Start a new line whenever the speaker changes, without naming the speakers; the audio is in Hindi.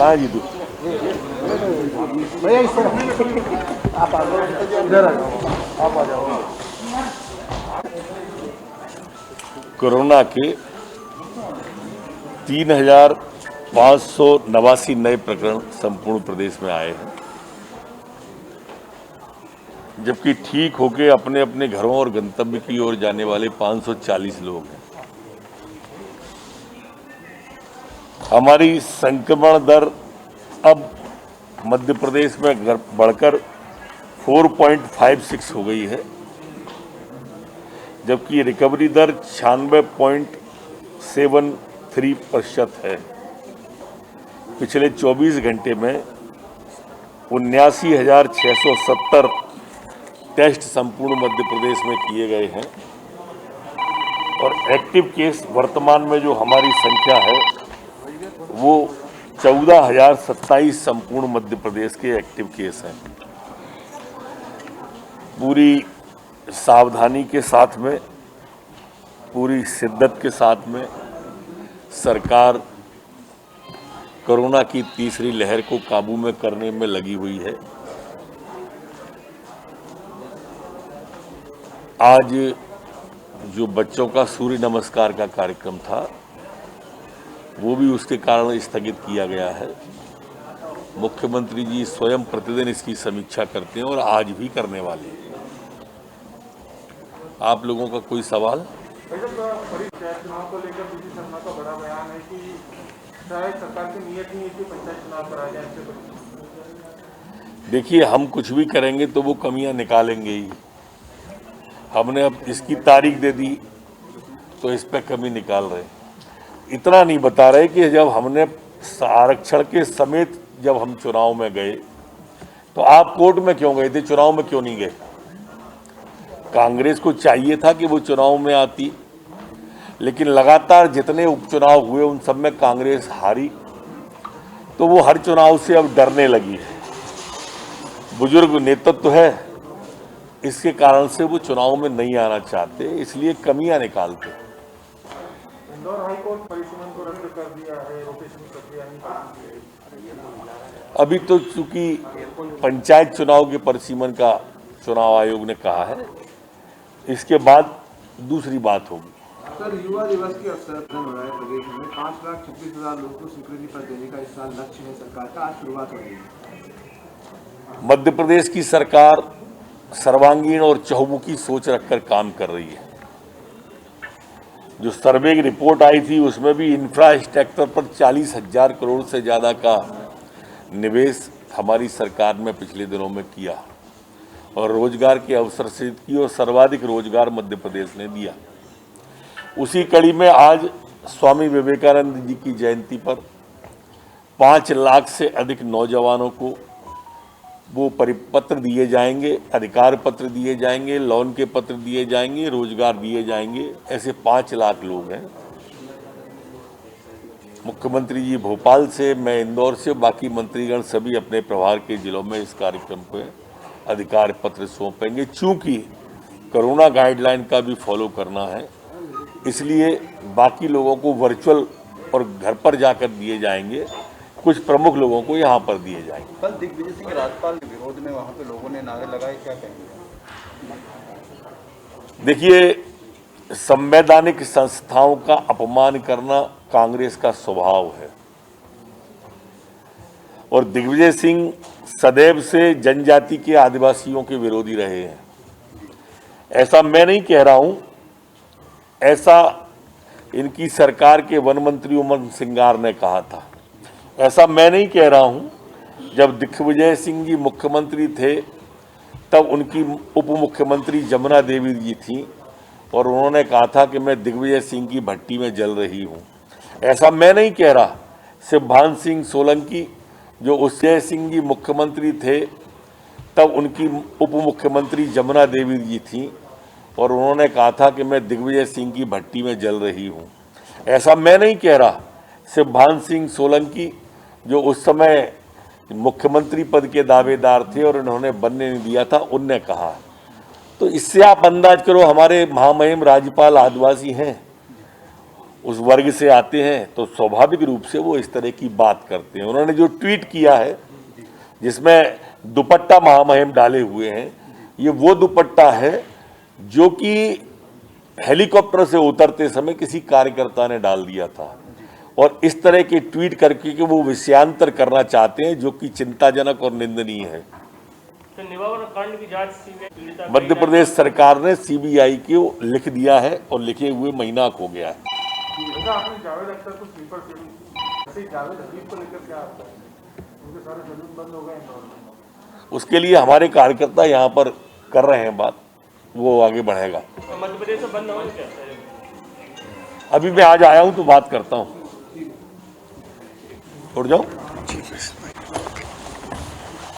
हाँ जी
भैया इस तरफ आप आ जाओ, इधर आ जाओ, आप आ जाओ।
कोरोना के 3,589 नए प्रकरण संपूर्ण प्रदेश में आए हैं, जबकि ठीक होकर अपने अपने घरों और गंतव्य की ओर जाने वाले 540 लोग हैं। हमारी संक्रमण दर अब मध्य प्रदेश में बढ़कर 4.56 हो गई है, जबकि रिकवरी दर 96.73% है। पिछले 24 घंटे में 79,670 टेस्ट संपूर्ण मध्य प्रदेश में किए गए हैं और एक्टिव केस वर्तमान में जो हमारी संख्या है वो 14,027 संपूर्ण मध्य प्रदेश के एक्टिव केस हैं। पूरी सावधानी के साथ में, पूरी शिद्दत के साथ में सरकार कोरोना की तीसरी लहर को काबू में करने में लगी हुई है। आज जो बच्चों का सूर्य नमस्कार का कार्यक्रम था वो भी उसके कारण स्थगित किया गया है। मुख्यमंत्री जी स्वयं प्रतिदिन इसकी समीक्षा करते हैं और आज भी करने वाले हैं। आप लोगों का कोई सवाल?
चुनाव को लेकर बीजेपी शर्मा का बड़ा बयान है कि शायद सरकार की नीयत नहीं है कि पंचायत चुनाव कराया जाए।
देखिए, हम कुछ भी करेंगे तो वो कमियां निकालेंगे ही। हमने अब इसकी तारीख दे दी तो इस पर कमी निकाल रहे। इतना नहीं बता रहे कि जब हमने आरक्षण के समेत जब हम चुनाव में गए तो आप कोर्ट में क्यों गए थे, चुनाव में क्यों नहीं गए? कांग्रेस को चाहिए था कि वो चुनाव में आती, लेकिन लगातार जितने उपचुनाव हुए उन सब में कांग्रेस हारी, तो वो हर चुनाव से अब डरने लगी है। बुजुर्ग नेतृत्व है, इसके कारण से वो चुनाव में नहीं आना चाहते, इसलिए कमियां निकालते।
इंदौर हाईकोर्ट परिसीमन को रद्द कर दिया है, रोटेशन प्रक्रिया नहीं कर दी है।
अभी तो चूंकि पंचायत चुनाव के परिसीमन का चुनाव आयोग ने कहा है, इसके बाद दूसरी बात होगी।
सर, युवा दिवस के अवसर पर हो रहा है प्रदेश में 5,36,000 लोगों को स्वीकृति पत्र देने का इस साल लक्ष्य है सरकार का। आज शुरुआत हो रही है।
मध्य प्रदेश की सरकार सर्वांगीण और चहुमुखी सोच रखकर काम कर रही है। जो सर्वे की रिपोर्ट आई थी उसमें भी इंफ्रास्ट्रक्चर पर 40,000 करोड़ से ज़्यादा का निवेश हमारी सरकार ने पिछले दिनों में किया और रोजगार के अवसर सृजित किए और सर्वाधिक रोजगार मध्य प्रदेश ने दिया। उसी कड़ी में आज स्वामी विवेकानंद जी की जयंती पर 5 लाख से अधिक नौजवानों को वो परिपत्र दिए जाएंगे, अधिकार पत्र दिए जाएंगे, लोन के पत्र दिए जाएंगे, रोजगार दिए जाएंगे। ऐसे 5 लाख लोग हैं। मुख्यमंत्री जी भोपाल से, मैं इंदौर से, बाकी मंत्रीगण सभी अपने प्रभार के जिलों में इस कार्यक्रम को अधिकार पत्र सौंपेंगे। चूंकि कोरोना गाइडलाइन का भी फॉलो करना है, इसलिए बाकी लोगों को वर्चुअल और घर पर जाकर दिए जाएंगे, कुछ प्रमुख लोगों को यहाँ पर दिए जाएंगे।
कल दिग्विजय सिंह राजपाल के विरोध में वहाँ पे लोगों ने नारे लगाए, क्या कहेंगे?
देखिए, संवैधानिक संस्थाओं का अपमान करना कांग्रेस का स्वभाव है और दिग्विजय सिंह सदैव से जनजाति के आदिवासियों के विरोधी रहे हैं। ऐसा मैं नहीं कह रहा हूं, ऐसा इनकी सरकार के वन मंत्री उमंग सिंगार ने कहा था। ऐसा मैं नहीं कह रहा हूं। जब दिग्विजय सिंह जी मुख्यमंत्री थे तब उनकी उप मुख्यमंत्री जमुना देवी जी थी और उन्होंने कहा था कि मैं दिग्विजय सिंह की भट्टी में जल रही हूं। ऐसा मैं नहीं कह रहा। शिवभान सिंह सोलंकी जो उसजय सिंह जी मुख्यमंत्री थे तब उनकी उप मुख्यमंत्री जमुना देवी जी थी और उन्होंने कहा था कि मैं दिग्विजय सिंह की भट्टी में जल रही हूं। ऐसा मैं नहीं कह रहा। शिवभान सिंह सोलंकी जो उस समय मुख्यमंत्री पद के दावेदार थे और उन्होंने बनने नहीं दिया था, उनने कहा। तो इससे आप अंदाज करो, हमारे महामहिम राज्यपाल आदिवासी हैं, उस वर्ग से आते हैं तो स्वाभाविक रूप से वो इस तरह की बात करते हैं। उन्होंने जो ट्वीट किया है जिसमें दुपट्टा महामहिम डाले हुए हैं, ये वो दुपट्टा है जो कि हेलीकॉप्टर से उतरते समय किसी कार्यकर्ता ने डाल दिया था, और इस तरह के ट्वीट करके कि वो विषयांतर करना चाहते हैं जो कि चिंताजनक और निंदनीय है।
तो निवारण कांड की जांच सीबीआई
मध्य प्रदेश सरकार ने सीबीआई को लिख दिया है और लिखे हुए महीना हो गया है।
जैसा आपने जावेद अख्तर को स्लीपर सेल, ऐसे ही जावेद हबीब को लेकर क्या आपका है? उनके सारे जलूस बंद हो गए इंदौर में।
उसके लिए हमारे कार्यकर्ता यहाँ पर कर रहे हैं बात, वो आगे बढ़ेगा।
तो मध्य प्रदेश से बंद होंगे क्या?
अभी मैं आज आया हूँ तो बात करता हूँ। उठ जाओ।